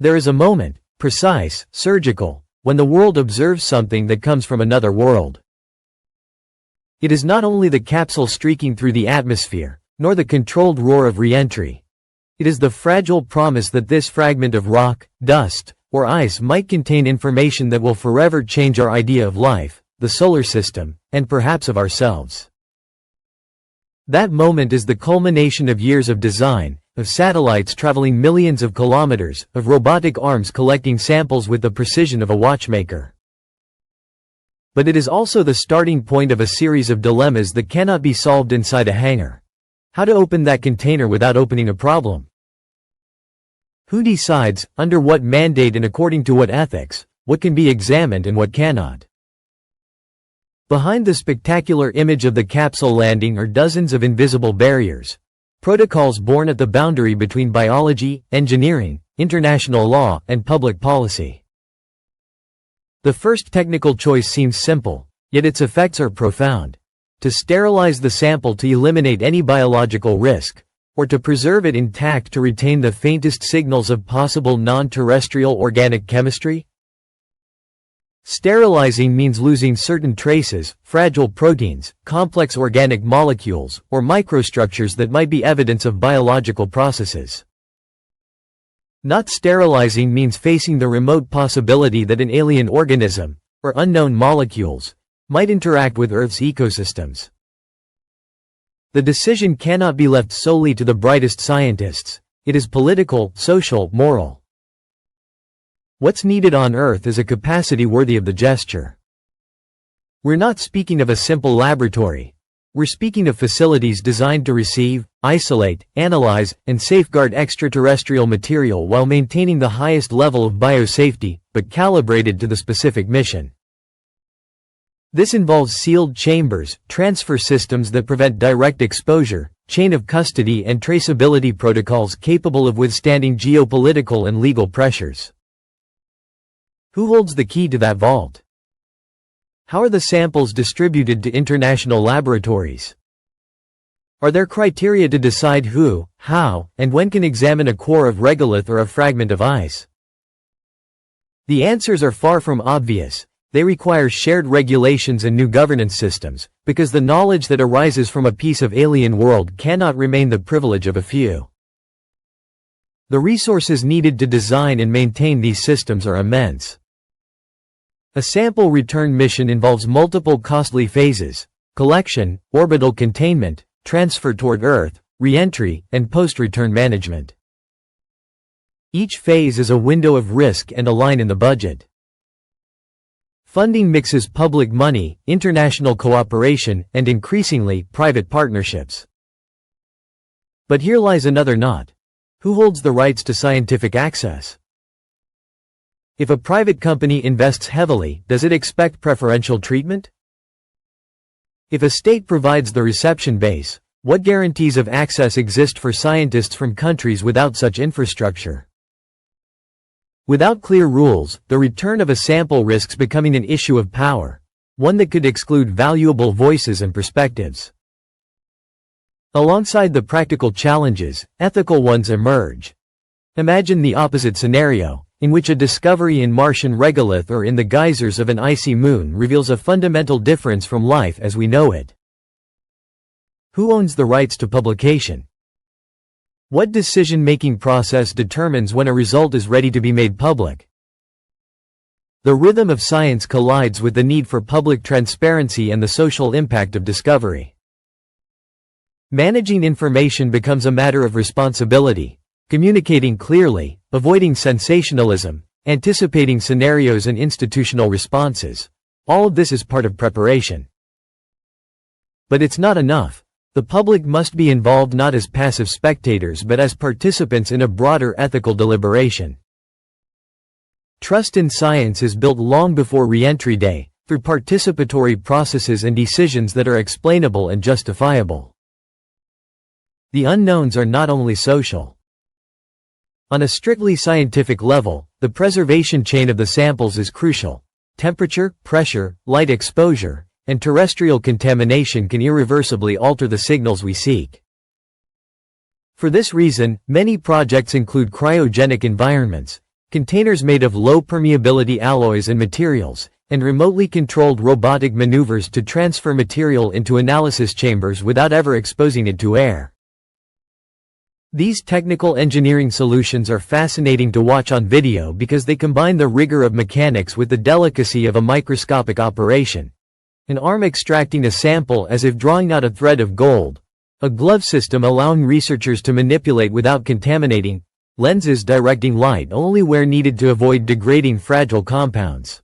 There is a moment, precise, surgical, when the world observes something that comes from another world. It is not only the capsule streaking through the atmosphere, nor the controlled roar of re-entry. It is the fragile promise that this fragment of rock, dust, or ice might contain information that will forever change our idea of life, the solar system, and perhaps of ourselves. That moment is the culmination of years of design, of satellites traveling millions of kilometers, of robotic arms collecting samples with the precision of a watchmaker. But it is also the starting point of a series of dilemmas that cannot be solved inside a hangar. How to open that container without opening a problem? Who decides, under what mandate and according to what ethics, what can be examined and what cannot? Behind the spectacular image of the capsule landing are dozens of invisible barriers. Protocols born at the boundary between biology, engineering, international law, and public policy. The first technical choice seems simple, yet its effects are profound. To sterilize the sample to eliminate any biological risk, or to preserve it intact to retain the faintest signals of possible non-terrestrial organic chemistry? Sterilizing means losing certain traces, fragile proteins, complex organic molecules, or microstructures that might be evidence of biological processes. Not sterilizing means facing the remote possibility that an alien organism, or unknown molecules, might interact with Earth's ecosystems. The decision cannot be left solely to the brightest scientists. It is political, social, moral. What's needed on Earth is a capacity worthy of the gesture. We're not speaking of a simple laboratory. We're speaking of facilities designed to receive, isolate, analyze, and safeguard extraterrestrial material while maintaining the highest level of biosafety, but calibrated to the specific mission. This involves sealed chambers, transfer systems that prevent direct exposure, chain of custody and traceability protocols capable of withstanding geopolitical and legal pressures. Who holds the key to that vault? How are the samples distributed to international laboratories? Are there criteria to decide who, how, and when can examine a core of regolith or a fragment of ice? The answers are far from obvious. They require shared regulations and new governance systems, because the knowledge that arises from a piece of alien world cannot remain the privilege of a few. The resources needed to design and maintain these systems are immense. A sample return mission involves multiple costly phases: collection, orbital containment, transfer toward Earth, re-entry, and post-return management. Each phase is a window of risk and a line in the budget. Funding mixes public money, international cooperation, and increasingly, private partnerships. But here lies another knot. Who holds the rights to scientific access? If a private company invests heavily, does it expect preferential treatment? If a state provides the reception base, what guarantees of access exist for scientists from countries without such infrastructure? Without clear rules, the return of a sample risks becoming an issue of power, one that could exclude valuable voices and perspectives. Alongside the practical challenges, ethical ones emerge. Imagine the opposite scenario, in which a discovery in Martian regolith or in the geysers of an icy moon reveals a fundamental difference from life as we know it. Who owns the rights to publication? What decision-making process determines when a result is ready to be made public? The rhythm of science collides with the need for public transparency and the social impact of discovery. Managing information becomes a matter of responsibility, communicating clearly, avoiding sensationalism, anticipating scenarios and institutional responses. All of this is part of preparation. But it's not enough. The public must be involved not as passive spectators but as participants in a broader ethical deliberation. Trust in science is built long before re-entry day, through participatory processes and decisions that are explainable and justifiable. The unknowns are not only social. On a strictly scientific level, the preservation chain of the samples is crucial. Temperature, pressure, light exposure, and terrestrial contamination can irreversibly alter the signals we seek. For this reason, many projects include cryogenic environments, containers made of low-permeability alloys and materials, and remotely controlled robotic maneuvers to transfer material into analysis chambers without ever exposing it to air. These technical engineering solutions are fascinating to watch on video because they combine the rigor of mechanics with the delicacy of a microscopic operation. An arm extracting a sample as if drawing out a thread of gold. A glove system allowing researchers to manipulate without contaminating. Lenses directing light only where needed to avoid degrading fragile compounds.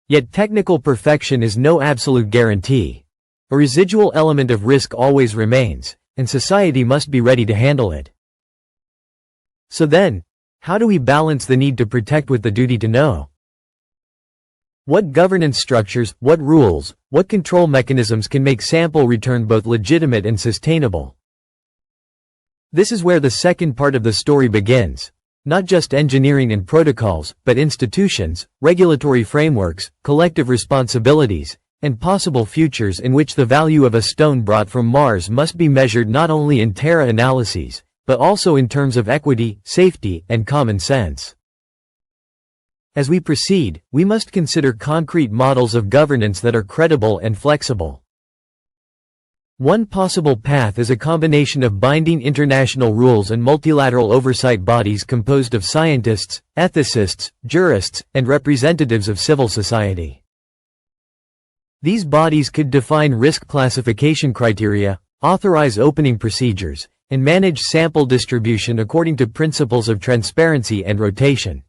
Yet technical perfection is no absolute guarantee. A residual element of risk always remains, and society must be ready to handle it. So then, how do we balance the need to protect with the duty to know? What governance structures, what rules, what control mechanisms can make sample return both legitimate and sustainable? This is where the second part of the story begins. Not just engineering and protocols, but institutions, regulatory frameworks, collective responsibilities, and possible futures in which the value of a stone brought from Mars must be measured not only in terra analyses, but also in terms of equity, safety, and common sense. As we proceed, we must consider concrete models of governance that are credible and flexible. One possible path is a combination of binding international rules and multilateral oversight bodies composed of scientists, ethicists, jurists, and representatives of civil society. These bodies could define risk classification criteria, authorize opening procedures, and manage sample distribution according to principles of transparency and rotation.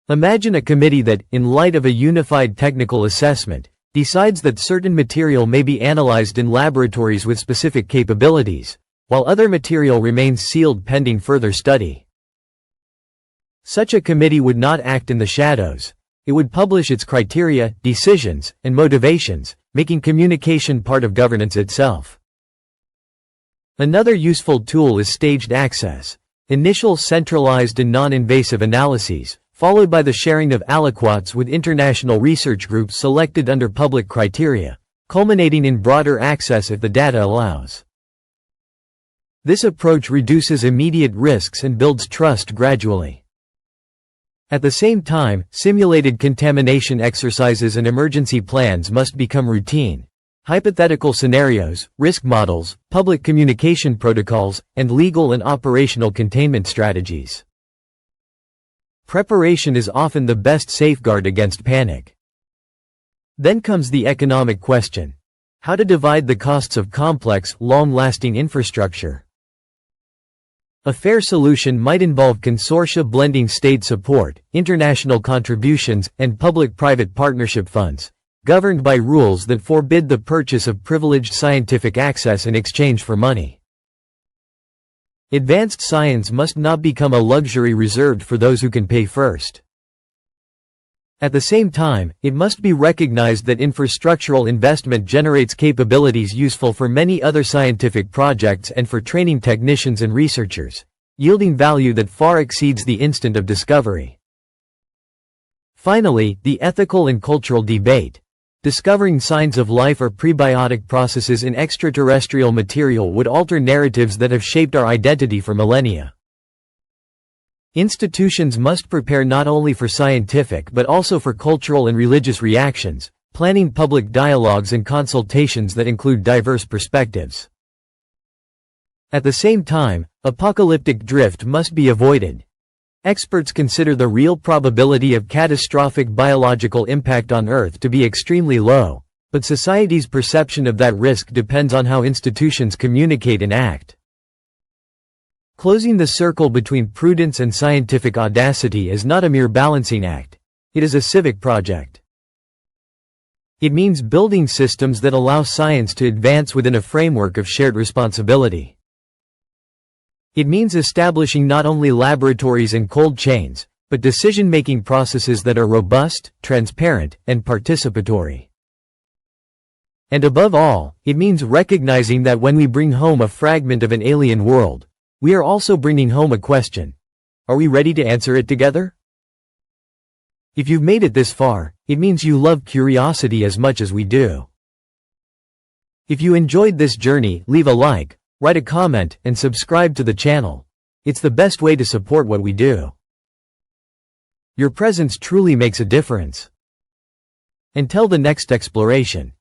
Imagine a committee that, in light of a unified technical assessment, decides that certain material may be analyzed in laboratories with specific capabilities, while other material remains sealed pending further study. Such a committee would not act in the shadows. It would publish its criteria, decisions, and motivations, making communication part of governance itself. Another useful tool is staged access. Initial centralized and non-invasive analyses, followed by the sharing of aliquots with international research groups selected under public criteria, culminating in broader access if the data allows. This approach reduces immediate risks and builds trust gradually. At the same time, simulated contamination exercises and emergency plans must become routine. Hypothetical scenarios, risk models, public communication protocols, and legal and operational containment strategies. Preparation is often the best safeguard against panic. Then comes the economic question. How to divide the costs of complex, long-lasting infrastructure. A fair solution might involve consortia blending state support, international contributions, and public-private partnership funds, governed by rules that forbid the purchase of privileged scientific access in exchange for money. Advanced science must not become a luxury reserved for those who can pay first. At the same time, it must be recognized that infrastructural investment generates capabilities useful for many other scientific projects and for training technicians and researchers, yielding value that far exceeds the instant of discovery. Finally, the ethical and cultural debate. Discovering signs of life or prebiotic processes in extraterrestrial material would alter narratives that have shaped our identity for millennia. Institutions must prepare not only for scientific but also for cultural and religious reactions, planning public dialogues and consultations that include diverse perspectives. At the same time, apocalyptic drift must be avoided. Experts consider the real probability of catastrophic biological impact on Earth to be extremely low, but society's perception of that risk depends on how institutions communicate and act. Closing the circle between prudence and scientific audacity is not a mere balancing act. It is a civic project. It means building systems that allow science to advance within a framework of shared responsibility. It means establishing not only laboratories and cold chains, but decision-making processes that are robust, transparent, and participatory. And above all, it means recognizing that when we bring home a fragment of an alien world, we are also bringing home a question. Are we ready to answer it together? If you've made it this far, it means you love curiosity as much as we do. If you enjoyed this journey, leave a like, write a comment, and subscribe to the channel. It's the best way to support what we do. Your presence truly makes a difference. Until the next exploration.